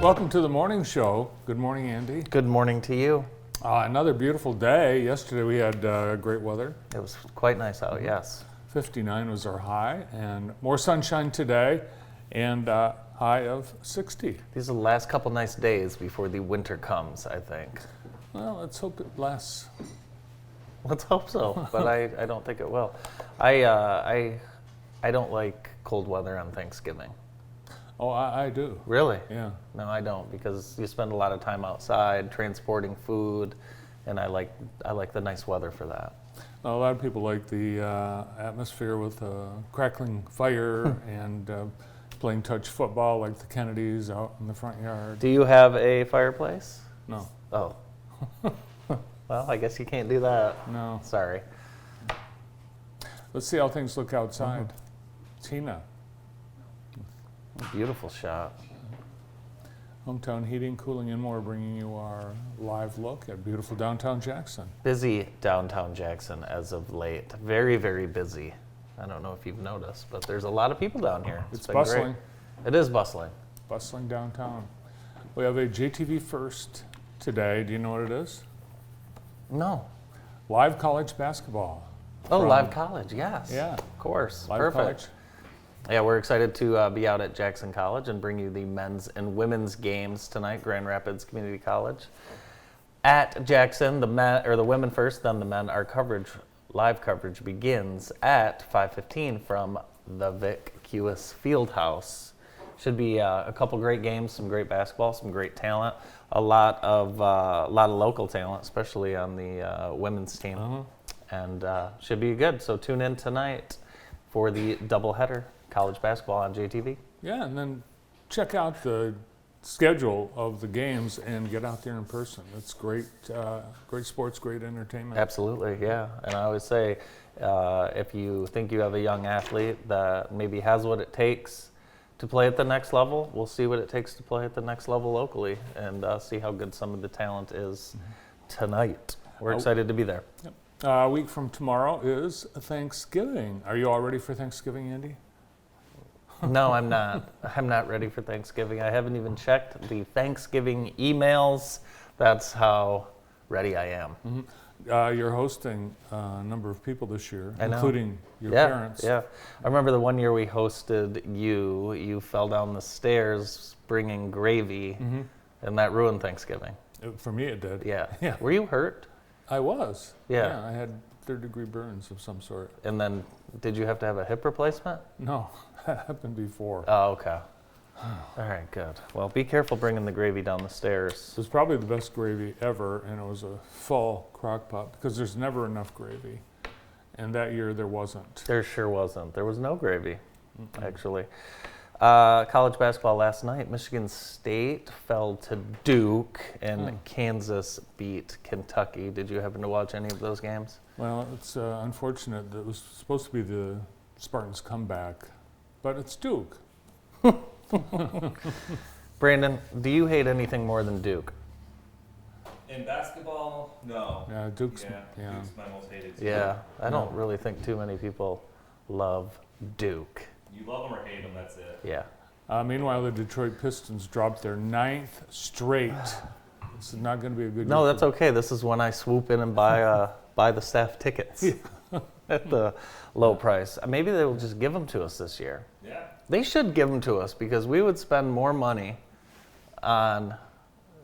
Welcome to the morning show. Good morning, Andy. Good morning to you. Another beautiful day. Yesterday we had great weather. It was quite nice out, yes. 59 was our high, and more sunshine today, and high of 60. These are the last couple nice days before the winter comes, I think. Well, let's hope it lasts. Let's hope so, but I don't think it will. I don't like cold weather on Thanksgiving. Oh, I do. Really? Yeah. No, I don't, because you spend a lot of time outside transporting food, and I like the nice weather for that. A lot of people like the atmosphere with crackling fire and playing touch football like the Kennedys out in the front yard. Do you have a fireplace? No. Oh. Well, I guess you can't do that. No. Sorry. Let's see how things look outside. Tina. Beautiful shot. Hometown Heating, Cooling, and More bringing you our live look at beautiful downtown Jackson. Busy downtown Jackson as of late. Very, very busy. I don't know if you've noticed, but there's a lot of people down here. It's been bustling. Great. It is bustling. Bustling downtown. We have a JTV First today. Do you know what it is? No. Live college basketball. Oh, From- live college, yes. Yeah. Of course. Live Perfect. college. Yeah, we're excited to be out at Jackson College and bring you the men's and women's games tonight, Grand Rapids Community College. At Jackson, the women first, then the men. Our live coverage begins at 5:15 from the Vic Kewis Fieldhouse. Should be a couple great games, some great basketball, some great talent, a lot of local talent, especially on the women's team, and should be good. So tune in tonight for the doubleheader. College basketball on JTV. Yeah, and then check out the schedule of the games and get out there in person. It's great, great sports, great entertainment. Absolutely, yeah. And I always say, if you think you have a young athlete that maybe has what it takes to play at the next level, we'll see what it takes to play at the next level locally and see how good some of the talent is tonight. We're excited to be there. Yep. A week from tomorrow is Thanksgiving. Are you all ready for Thanksgiving, Andy? No, I'm not. I'm not ready for Thanksgiving. I haven't even checked the Thanksgiving emails. That's how ready I am. Mm-hmm. You're hosting a number of people this year, I know. including your parents. Yeah, I remember the one year we hosted you. You fell down the stairs bringing gravy, and that ruined Thanksgiving. For me, it did. Yeah. Yeah. Were you hurt? I was. Yeah. I had third-degree burns of some sort. And then, did you have to have a hip replacement? No, that happened before. Oh, okay. All right, good. Well, be careful bringing the gravy down the stairs. It was probably the best gravy ever, and it was a full crock pot because there's never enough gravy. And that year there wasn't. There sure wasn't. There was no gravy, actually. College basketball last night. Michigan State fell to Duke, and Kansas beat Kentucky. Did you happen to watch any of those games? Well, it's unfortunate that it was supposed to be the Spartans' comeback, but it's Duke. Brandon, do you hate anything more than Duke? In basketball, no. Yeah, Duke's. Duke's my most hated team. Yeah, I don't really think too many people love Duke. You love them or hate them, that's it. Yeah. Meanwhile, the Detroit Pistons dropped their 9th straight. This is not going to be a good No, year that's okay. This is when I swoop in and buy the staff tickets at the low price. Maybe they will just give them to us this year. Yeah. They should give them to us because we would spend more money on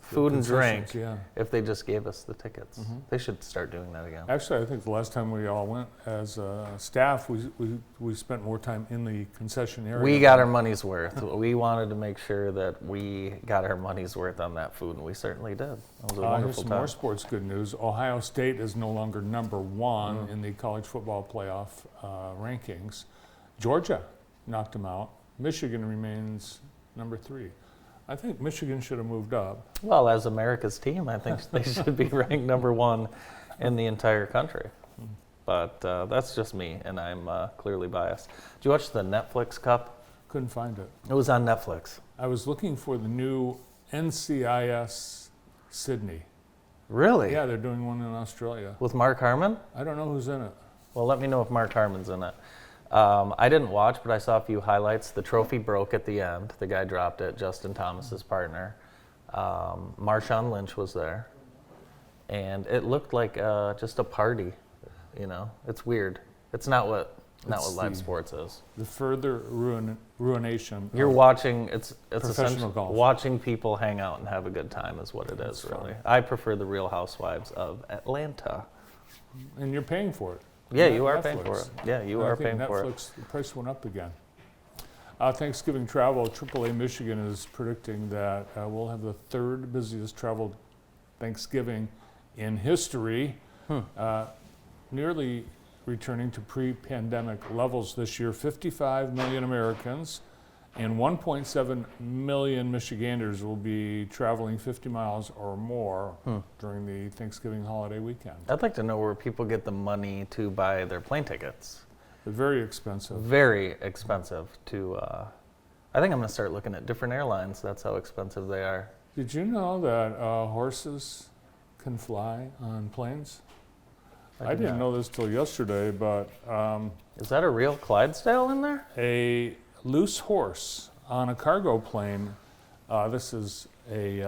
food and drink concessions, if they just gave us the tickets. They should start doing that again. Actually, I think the last time we all went as staff, we spent more time in the concession area. We got our money's worth. We wanted to make sure that we got our money's worth on that food, and we certainly did. It was a Here's wonderful some time. more sports good news. Ohio State is no longer number one in the college football playoff rankings. Georgia knocked them out. Michigan remains number 3. I think Michigan should have moved up. Well, as America's team, I think they should be ranked number 1 in the entire country. But that's just me, and I'm clearly biased. Did you watch the Netflix Cup? Couldn't find it. It was on Netflix. I was looking for the new NCIS Sydney. Really? Yeah, they're doing one in Australia. With Mark Harmon? I don't know who's in it. Well, let me know if Mark Harmon's in it. I didn't watch, but I saw a few highlights. The trophy broke at the end. The guy dropped it, Justin Thomas's partner. Marshawn Lynch was there, and it looked like just a party. You know, it's weird. It's not what live the- sports is. The further ruination. You're of watching. It's professional essentially golf. watching people hang out and have a good time is what it is. That's Really, fun. I prefer the Real Housewives of Atlanta. And you're paying for it. Yeah, Net- you are paying for Netflix. it. Yeah, you And I are think paying for it. Netflix, the price went up again. Thanksgiving travel, AAA Michigan is predicting that we'll have the third busiest travel Thanksgiving in history, nearly returning to pre-pandemic levels this year. 55 million Americans and 1.7 million Michiganders will be traveling 50 miles or more during the Thanksgiving holiday weekend. I'd like to know where people get the money to buy their plane tickets. They're very expensive. Very expensive to. I think I'm going to start looking at different airlines. That's how expensive they are. Did you know that horses can fly on planes? I did didn't not. know this till yesterday, but Is that a real Clydesdale in there? a loose horse on a cargo plane. This is a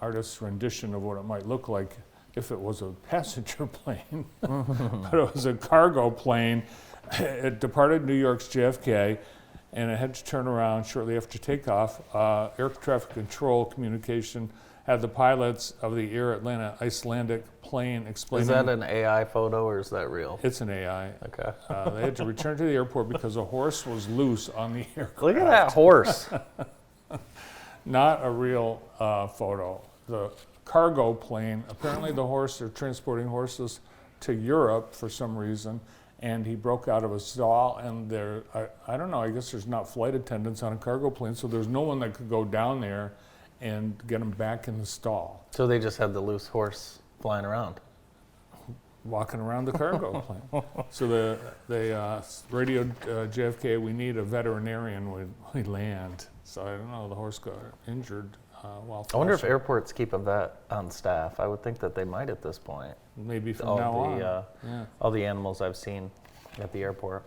artist's rendition of what it might look like if it was a passenger plane, but it was a cargo plane. It departed New York's JFK, and it had to turn around shortly after takeoff. Air traffic control communication had the pilots of the Air Atlanta Icelandic plane explaining. Is that an AI photo or is that real? It's an AI. Okay. They had to return to the airport because a horse was loose on the aircraft. Look at that horse. Not a real photo. The cargo plane, apparently the horse, they're transporting horses to Europe for some reason, and he broke out of a stall, and I don't know, I guess there's not flight attendants on a cargo plane, so there's no one that could go down there and get him back in the stall, So they just had the loose horse flying around. walking around the cargo plane. So they radioed JFK, we need a veterinarian when we land. So I don't know, the horse got injured while I wonder if flashing. airports keep a vet on staff. I would think that they might at this point. Maybe from all now on. the Yeah. all the animals I've seen at the airport.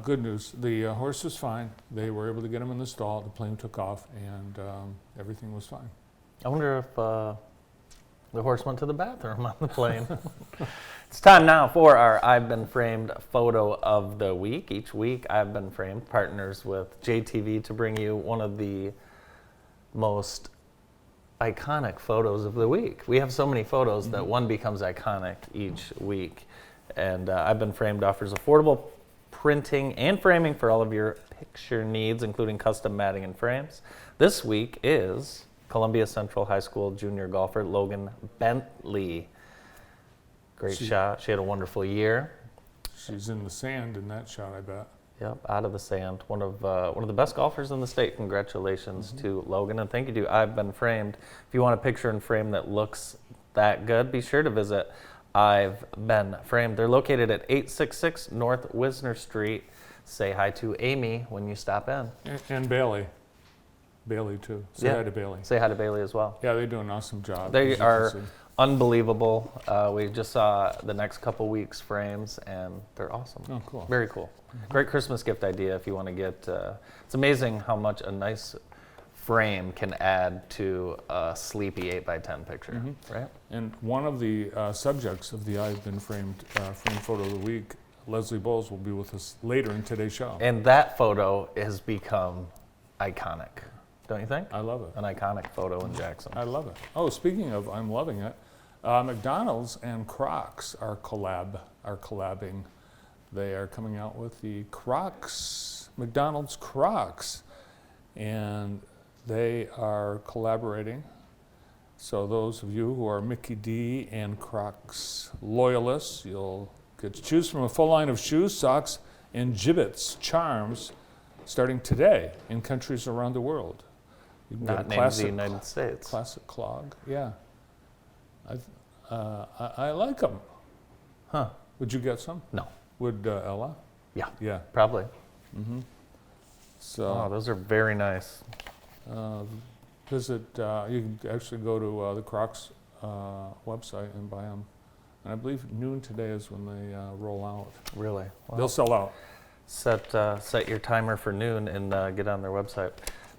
Good news. The horse was fine. They were able to get him in the stall. The plane took off, and everything was fine. I wonder if the horse went to the bathroom on the plane. It's time now for our I've Been Framed photo of the week. Each week, I've Been Framed partners with JTV to bring you one of the most iconic photos of the week. We have so many photos that one becomes iconic each week. And I've Been Framed offers affordable printing and framing for all of your picture needs, including custom matting and frames. This week is Columbia Central High School junior golfer Logan Bentley. Great shot. She had a wonderful year. She's in the sand in that shot, I bet. Yep, out of the sand. One of the best golfers in the state. Congratulations to Logan, and thank you to I've Been Framed. If you want a picture and frame that looks that good, be sure to visit I've Been Framed. They're located at 866 North Wisner Street. Say hi to Amy when you stop in. And Bailey. Bailey, too. Say Yeah. hi to Bailey. Say hi to Bailey as well. Yeah, they do an awesome job. They as you can are see. unbelievable. We just saw the next couple weeks frames, and they're awesome. Oh, cool. Very cool. Great Christmas gift idea if you want to get. It's amazing how much a nice frame can add to a sleepy 8x10 picture, right? And one of the subjects of the I've Been Framed frame photo of the week, Leslie Bowles, will be with us later in today's show. And that photo has become iconic, don't you think? I love it. An iconic photo in Jackson. I love it. Oh, speaking of I'm loving it, McDonald's and Crocs are collabing. They are coming out with the Crocs, McDonald's Crocs, and they are collaborating. So those of you who are Mickey D and Crocs loyalists, you'll get to choose from a full line of shoes, socks, and gibbets, charms, starting today in countries around the world. You can Not get a named the United States. classic clog. Yeah, I like them. Huh. Would you get some? No. Would Ella? Yeah, Yeah. probably. So Oh, those are very nice. visit. You can actually go to the Crocs website and buy them. And I believe noon today is when they roll out. Really. Wow. They'll sell out. Set your timer for noon and get on their website.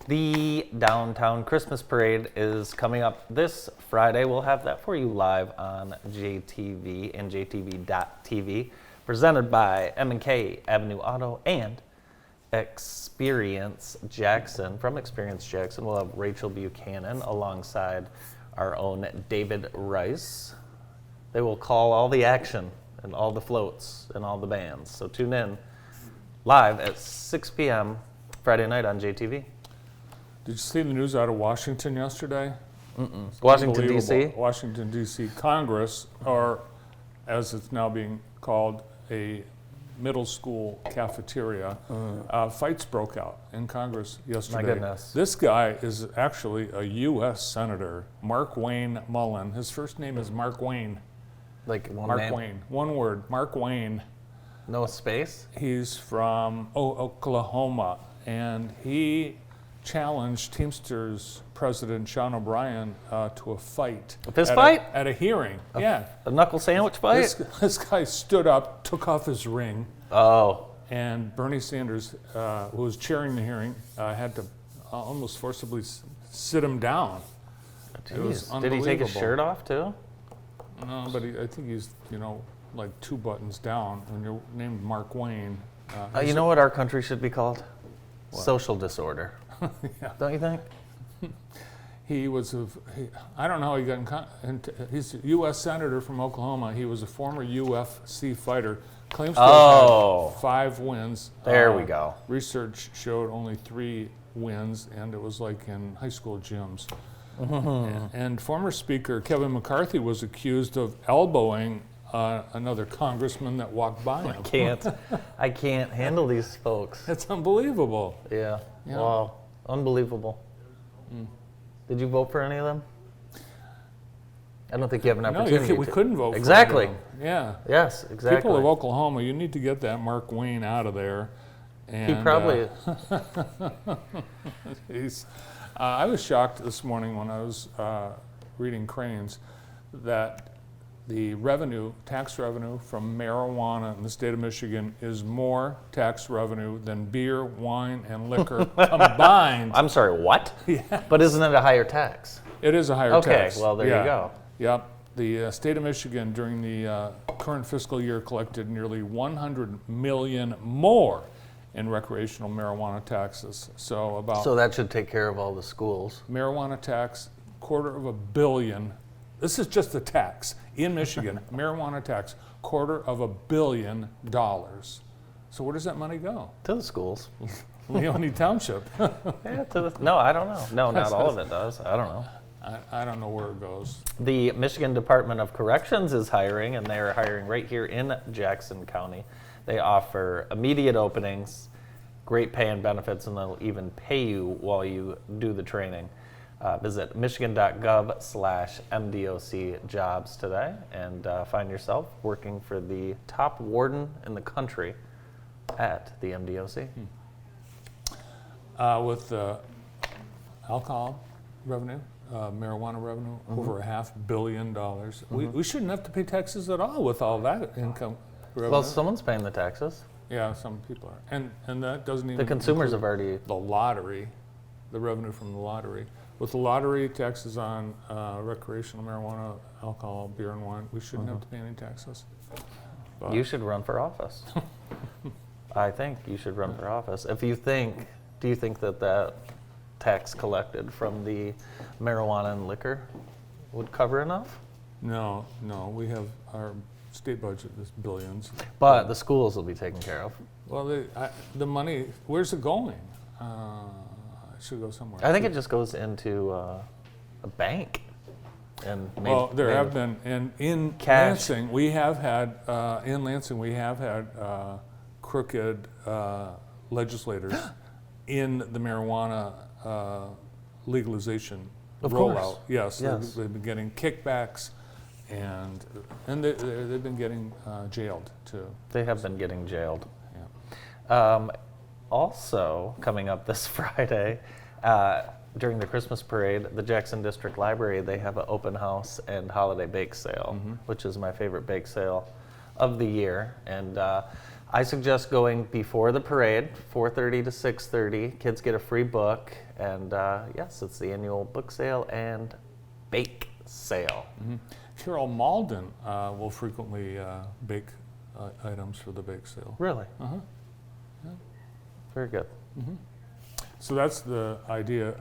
The Downtown Christmas Parade is coming up this Friday. We'll have that for you live on JTV and JTV.tv, presented by M&K Avenue Auto and Experience Jackson. From Experience Jackson, we'll have Rachel Buchanan alongside our own David Rice. They will call all the action and all the floats and all the bands. So tune in live at 6 p.m. Friday night on JTV. Did you see the news out of Washington yesterday? It's Washington, D.C.? unbelievable. Washington, D.C. Congress, or as it's now being called, a middle school cafeteria. Fights broke out in Congress yesterday. My goodness. This guy is actually a U.S. Senator, Mark Wayne Mullen. His first name is Mark Wayne. Like one Mark name? Wayne. One word, Mark Wayne. No space? He's from Oklahoma, and he challenged Teamsters President Sean O'Brien to a fight. A fist at fight? At a hearing, yeah. A knuckle sandwich fight? This guy stood up, took off his ring, Oh, and Bernie Sanders, who was chairing the hearing, had to almost forcibly sit him down. It was jeez. Did he take his unbelievable. shirt off too? No, but I think he's, like 2 buttons down. When you're named Mark Wayne. You know what our country should be called? Social disorder. Yeah. Don't you think? He was I don't know how he got he's a U.S. Senator from Oklahoma. He was a former UFC fighter. Claims to have had 5 wins. There we go. Research showed only 3 wins, and it was like in high school gyms. And former Speaker Kevin McCarthy was accused of elbowing another congressman that walked by him. I can't handle these folks. It's unbelievable. Yeah. Yeah. Wow. Unbelievable. Did you vote for any of them? I don't think you have an No, opportunity. we couldn't vote Exactly. for him. Yeah. Yes, exactly. People of Oklahoma, you need to get that Mark Wayne out of there. And, He probably. I was shocked this morning when I was reading Cranes that the tax revenue from marijuana in the state of Michigan is more tax revenue than beer, wine, and liquor combined. I'm sorry, what? Yeah. But isn't it a higher tax? It is a higher Okay, tax. well, there you go. Yep. The state of Michigan during the current fiscal year collected nearly $100 million more in recreational marijuana taxes. So that should take care of all the schools. marijuana tax, $250 million. This is just the tax in Michigan. Marijuana tax, $250 million. So where does that money go? To the schools. Leone Township. Yeah, no, I don't know. No, not all of it does. I don't know. I don't know where it goes. The Michigan Department of Corrections is hiring, and they are hiring right here in Jackson County. They offer immediate openings, great pay and benefits, and they'll even pay you while you do the training. Visit michigan.gov/MDOC jobs today and find yourself working for the top warden in the country at the MDOC. With alcohol revenue, marijuana revenue, over $500 million. We shouldn't have to pay taxes at all with all that income revenue. Well, someone's paying the taxes. Yeah, some people are. And that doesn't even The consumers have include already. the lottery, the revenue from the lottery. With the lottery, taxes on recreational marijuana, alcohol, beer and wine, we shouldn't have to pay any taxes. But You should run for office. I think you should run for office. Do you think that tax collected from the marijuana and liquor would cover enough? No, we have our state budget is billions. But the schools will be taken care of. Well, the money, where's it going? It should go somewhere. I think it just goes into a bank. And Well, there have been, and in Cash. Lansing, we have had, crooked legislators in the marijuana legalization Of rollout. course. Yes, Yes. They've been getting kickbacks, and they've been getting jailed too. They have been getting jailed. Yeah. Also, coming up this Friday, during the Christmas parade, the Jackson District Library, they have an open house and holiday bake sale, which is my favorite bake sale of the year. And I suggest going before the parade, 4:30 to 6:30. Kids get a free book. And yes, it's the annual book sale and bake sale. Carol Malden will frequently bake items for the bake sale. Really? Uh-huh. Very good. So that's the idea.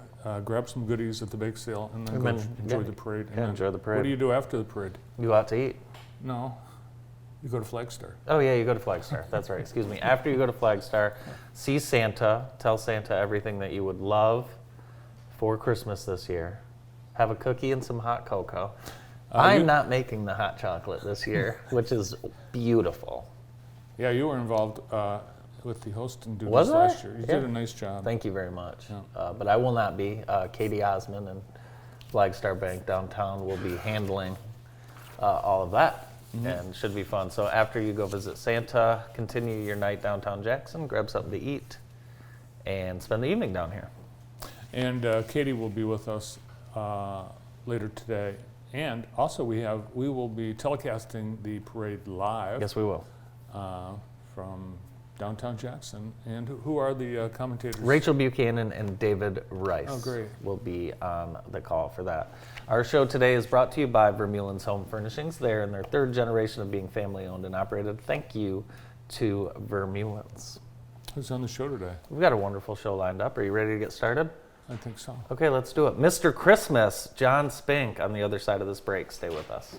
Grab some goodies at the bake sale and then And go then, enjoy yeah, the parade. And yeah, then enjoy the parade. What do you do after the parade? You go out to eat. No, you go to Flagstar. Oh yeah, you go to Flagstar. That's right. Excuse me. After you go to Flagstar, see Santa. Tell Santa everything that you would love for Christmas this year. Have a cookie and some hot cocoa. I'm not making the hot chocolate this year, which is beautiful. Yeah, you were involved with the hosting duties Was I? last year. You Yeah. did a nice job. Thank you very much. Yeah. But I will not be. Katie Osmond and Flagstar Bank downtown will be handling all of that, and should be fun. So after you go visit Santa, continue your night downtown Jackson, grab something to eat, and spend the evening down here. And Katie will be with us later today. And also we will be telecasting the parade live Yes, we will. from downtown Jackson. And who are the commentators? Rachel Buchanan and David Rice Oh, great. will be on the call for that. Our show today is brought to you by Vermeulen's Home Furnishings. They're in their third generation of being family owned and operated. Thank you to Vermeulen's. Who's on the show today? We've got a wonderful show lined up. Are you ready to get started? I think so. Okay, let's do it. Mr. Christmas, John Spink on the other side of this break. Stay with us.